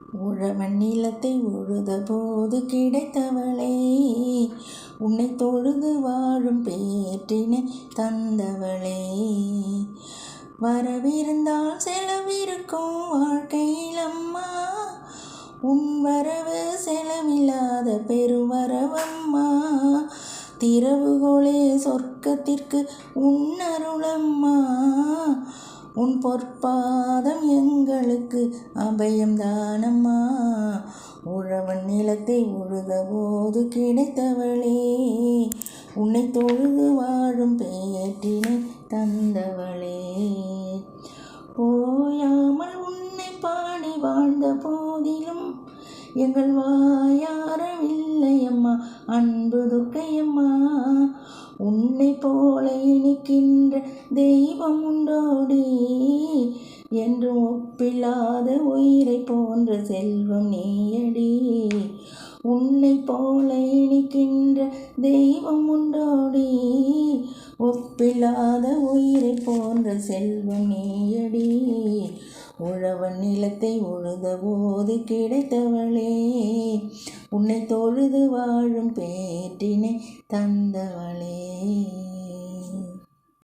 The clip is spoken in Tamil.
உழவன் நிலத்தை உழுத போது கிடைத்தவளே, உன்னை தொழுது வாழும் பேற்றினை தந்தவளே. வரவிருந்தால் செலவிருக்கும் வாழ்க்கையில் அம்மா, உன் வரவு செலவில்லாத பெருவரவம்மா. திறவுகோலே சொர்க்கத்திற்கு உன்னருளம்மா, உன் பொற்பாதம் எங்களுக்கு அபயம்தானம்மா. உழவன் நிலத்தை உழுத போது கிடைத்தவளே, உன்னை தொழுது வாழும் பேற்றினை தந்தவளே. ஓயாமல் உன்னை பாடி வாழ்ந்த போதிலும் எங்கள் வாயாரவில்லையம்மா அன்பு துர்க்கையம்மா. உன்னை போல இனிக்கின்ற தெய்வம் உண்டோடி, என்றும் ஒப்பில்லாத உயிரை போன்ற செல்வம் நீயடி. உன்னை போல இனிக்கின்ற தெய்வம் உண்டோடி, ஒப்பில்லாத உயிரை போன்ற செல்வம் நீயடி. உழவன் நிலத்தை உழுத போது கிடைத்தவளே, உன்னை தொழுது வாழும் பேற்றினை தந்தவளே.